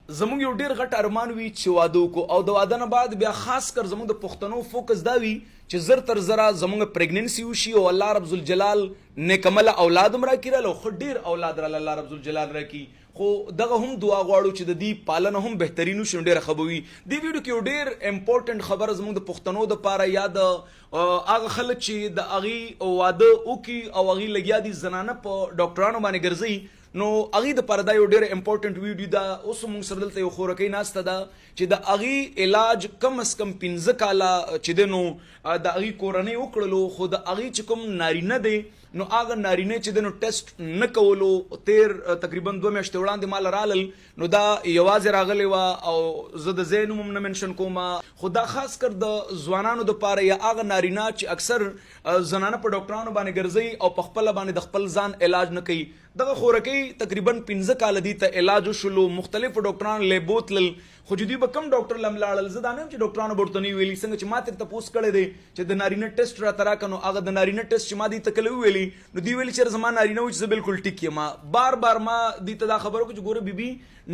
زموږ یو ډیر غټ ارمان وي چې واده وکړو او د واده نه بعد بیا خاص کر زموږ د پښتنو فوکس دا وي چې زر تر زره زموږ پریګننسي وشي او الله رب الجلال نیکمل اولاد هم راکړي او خو ډیر اولاد را الله رب الجلال راکړي. خو دغه هم دعا غواړو چې د دې پالنه هم بهترین وشي ډیره خبوي. دی ویډیو کې یو ډیر امپورټنت خبره زموږ د پښتنو د پاره یاد هغه خلک چې د اغي واده وکي او اغي لګیا دي زنانه په ډاکټرانو باندې ګرځي نو اغي د پاره دا یو ډیر امپورټنت ویډیو دا اوس موږ سره دلته یو خورکۍ ناسته ده چې د اغي علاج کم از کم 15 کاله چې د نو د اغي کورنۍ وکړلو خو د اغي چې کوم نارینه دی نو هغه نارینه چې د نو ټیسټ نه کولو تقریبا 2 میاشتې وړاندې مال رالل نو دا یوازې راغلی و او زه د زینوم هم نه منشن کوم خو دا خاص کر د ځوانانو د پاره یا هغه نارینه چې اکثر زنانه په ډاکټرانو باندې ګرځي او په خپل باندې د خپل ځان علاج نه کوي. دغه خورکۍ تقریبا 15 کال دي ته علاج شلو مختلف ډاکټرانو له بوتل خو جدي به کم ډاکټر لم لاړل زه دا نه چې ډاکټرانو ورته نه ویلي څنګه چې ما ته پوس کړی دی چې د نارینه ټیسټ را ترا کنو هغه د نارینه ټیسټ چې ما دي تکلو ویلي نو دی ویلي چې زما نارینه و چې بالکل ټیک یم بار بار ما دي ته دا خبرو چې ګوره بیبي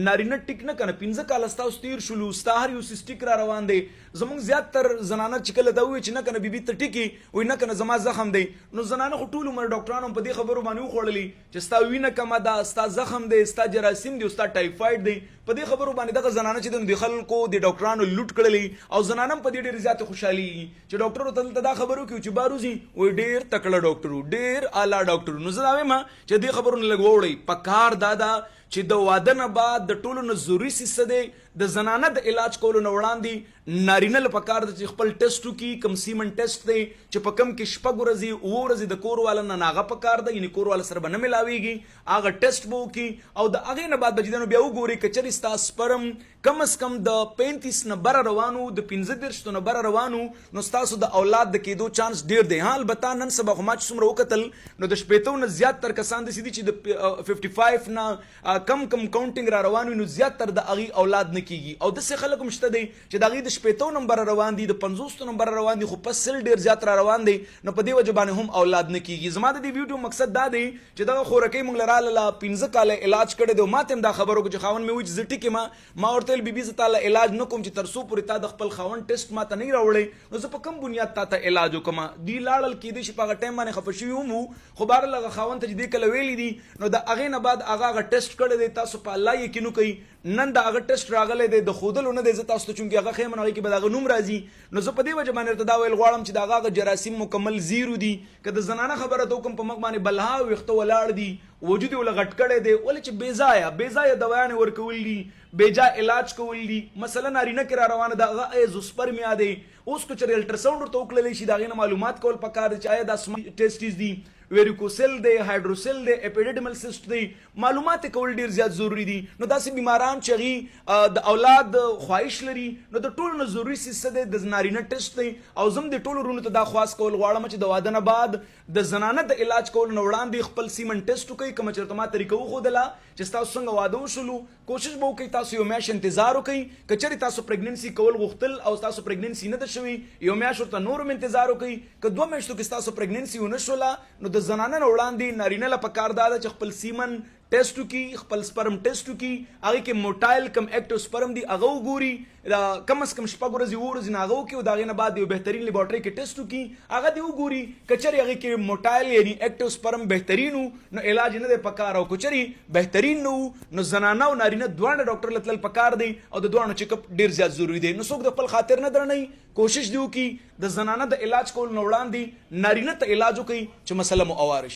نارینه ټیک نه کنه 15 کال استاو ستیر شلو ستا هر یو سیسټیک را روان دی زمونږ زیات تر زنانه چې کله دا وی چې نه کنه بیبي ته ټیکی وای نه کنه زما زخم دی نو زنانه خو ټول عمر ډاکټرانو په دې خبرو باندې وخوړلې چې ستا وینه کمه ده ستا زخم دی ستا جراثیم دی ستا ټایفاید دی په دې خبرو باندې دغه زنانه چې د خلکو د ډاکټرانو لوټ کړلې او زنانه په دې ډېر زیات خوشحالي چې ډاکټر ته دا خبرو کوي چې باروزي وای ډېر تکړه ډاکټر ډېر اعلی ډاکټر نو زه دا وایم چې دې خبرو نه لګوړی پکار دادا چې د واده نه بعد د ټولو نه ضروري څه دی د زنانه د علاج کولو نه وړاندې نارینه له پکار د خپل ټیسټ وکړي کم سیمن ټیسټ دی چې په کم کې شپږ ورځې اوه ورځې د کور والا نه ناغه پکار ده یعنی کور والا سره به نه ملاویږي هغه ټیسټ به وکړي او د هغې نه بعد به چې بیا وګوري که چېرې ستا سپرم کم از کم د 35 نه بره روانو د 15 نه بره روانو نو ستاسو د اولاد د کېدو چانس ډیر دی. ها البته نن سبا خو ما چې څومره وکتل نو د شپېتو نه زیات تر کسان داسې دي چې د 55 نه کم کاونټینګ را روان وي نو زیات تر د هغې اولاد نه کیږي او داسې خلک هم شته دی چې د هغې د 50 نمبر روان دي د 50 نمبر روان دي خو پس سل ډیر زیات را روان دی نو په دې وجه باندې هم اولاد نه کیږي. زما د دې ویډیو مقصد دا دی چې دغه خورکۍ موږ له راله 15 کاله علاج کړی دی او ما ته هم دا خبر وکړو چې خاوند مې وایي چې زه ټیک یم ما ورته ویل بیبي زه تا له علاج نه کوم چې تر څو پورې تا د خپل خاوند ټیسټ ما ته نه راوړی نو زه په کوم بنیاد تا ته علاج وکړم. دوی لاړل کېدای شي په هغه ټایم باندې خفه شوي هم خو بهرحال هغه خاوند ته چې دې کله ویلي دي نو د هغې نه بعد هغه ټیسټ کړی دی تاسو په الله یقین وکئ نن د هغه ټیسټ راغلی دی د ښودلو نه دی زه تاسو ته چونکې هغه ښیم نو هغې کې به د هغه نوم راځي نو زه په دې وجه باندې ورته دا ویل غواړم چې د هغه جراثیم مکمل زیرو دي که د زنانه خبره ته وکړم په مخ باندې بلها ویښته ولاړ دي وجود یې ورله غټ کړی دی ولې چې بېځایه دوايانې ورکول دي بېجا علاج کول دي مثلا نارینه کې را روانه د هغه ایزوسپرمیا دی اوس که چېرې الټراساونډ ورته وکړلی شي د هغې نه معلومات کول پکار دی چې آیا دا ټیسټیز دي ویریکوسل دی هایډروسل دی اپیډیډیمل سیسټ دی معلومات کول ډیر زیات ضروری دي نو داسې بیماران چې هغې د اولاد خواهش لري نو د ټولو نه ضروري څه دی د نارینه ټیسټ دی او زه هم د ټولو ورونو ته دا خواست کول غواړم چې د واده نه بعد د زنانه د علاج کولو نه وړاندې خپل سیمن ټیسټ وکړئ کومه چېرته ما طریقه وښودله چې ستاسو څنګه واده وشلو کوشش به وکړئ تاسو یو میاشت انتظار وکړئ که چېرې تاسو پریګننسي کول غوښتل او تاسو پریګننسي نه ده شوې یو میاشت ورته نور هم انتظار وکړئ که 2 میاشتو کې ستاسو پریګننسي ونه شوله نو د زنانه نه وړاندې نارینه له پکار دا ده چې خپل سیمن ټیسټ وکړي خپل سپرم ټیسټ وکړي هغې کې موټایل کم اکټیو سپرم دی هغه وګوري کم از کم شپږ ورځې اوه ورځې نه هغه وکړي او د هغې نه بعد یو بهترین لیبارټرۍ کې ټیسټ وکړي هغه دې وګوري که چېرې هغې کې موټایل یعنې اکټیو سپرم بهترین و نو علاج نه دی پکار او که چېرې بهترین نه و نو زنانه او نارینه دواړه ډاکټر له تلل پکار دی او د دواړو چیکپ ډېر زیات ضروري دی. نو څوک د خپل خاطر نه درنوي کوشش دې وکړي د زنانه د علاج کولو نه وړاندې نارینه ته علاج وکړئ چې مسله مو اواره شي.